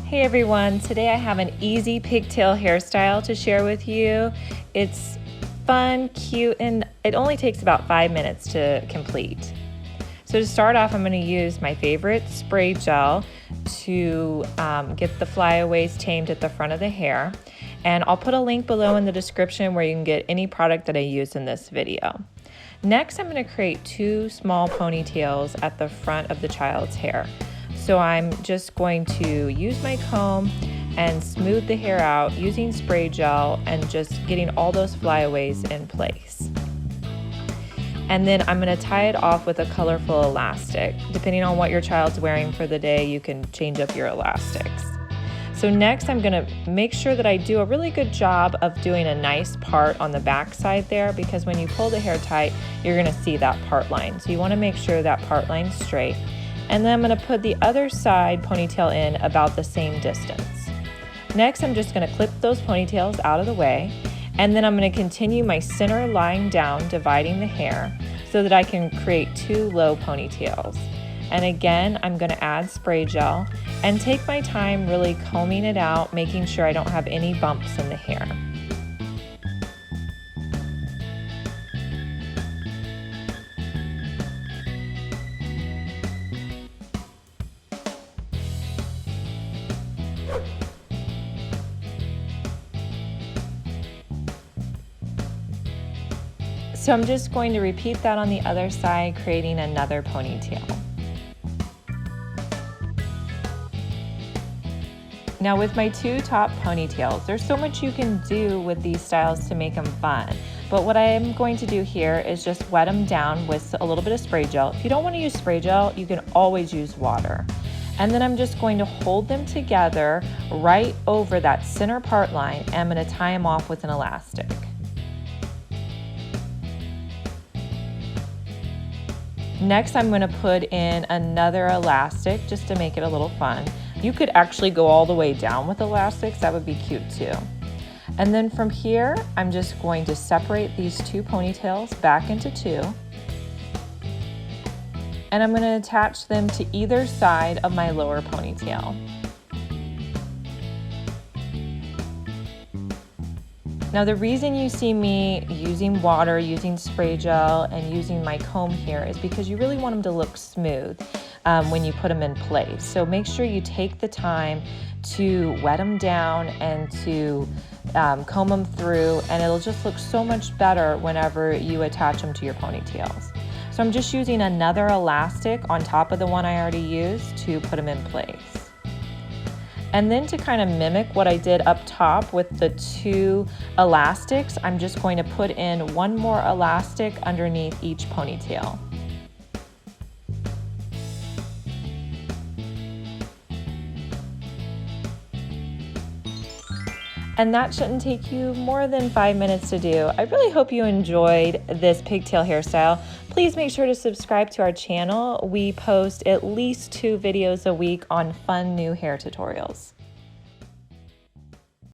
Hey everyone, today I have an easy pigtail hairstyle to share with you. It's fun, cute, and it only takes about 5 minutes to complete. So to start off, I'm going to use my favorite spray gel to get the flyaways tamed at the front of the hair. And I'll put a link below in the description where you can get any product that I use in this video. Next, I'm going to create 2 small ponytails at the front of the child's hair. So I'm just going to use my comb and smooth the hair out using spray gel and just getting all those flyaways in place. And then I'm going to tie it off with a colorful elastic. Depending on what your child's wearing for the day, you can change up your elastics. So next I'm going to make sure that I do a really good job of doing a nice part on the back side there, because when you pull the hair tight, you're going to see that part line. So you want to make sure that part line's straight. And then I'm going to put the other side ponytail in about the same distance. Next, I'm just going to clip those ponytails out of the way, and then I'm going to continue my center line down, dividing the hair so that I can create 2 low ponytails. And again, I'm going to add spray gel and take my time really combing it out, making sure I don't have any bumps in the hair. So I'm just going to repeat that on the other side, creating another ponytail. Now with my 2 top ponytails, there's so much you can do with these styles to make them fun. But what I am going to do here is just wet them down with a little bit of spray gel. If you don't want to use spray gel, you can always use water. And then I'm just going to hold them together right over that center part line, and I'm going to tie them off with an elastic. Next, I'm going to put in another elastic just to make it a little fun. You could actually go all the way down with elastics, that would be cute too. And then from here, I'm just going to separate these 2 ponytails back into 2. And I'm going to attach them to either side of my lower ponytail. Now the reason you see me using water, using spray gel, and using my comb here is because you really want them to look smooth when you put them in place. So make sure you take the time to wet them down and to comb them through, and it'll just look so much better whenever you attach them to your ponytails. So I'm just using another elastic on top of the one I already used to put them in place. And then to kind of mimic what I did up top with the 2 elastics, I'm just going to put in 1 more elastic underneath each ponytail. And that shouldn't take you more than 5 minutes to do. I really hope you enjoyed this pigtail hairstyle. Please make sure to subscribe to our channel. We post at least 2 videos a week on fun new hair tutorials.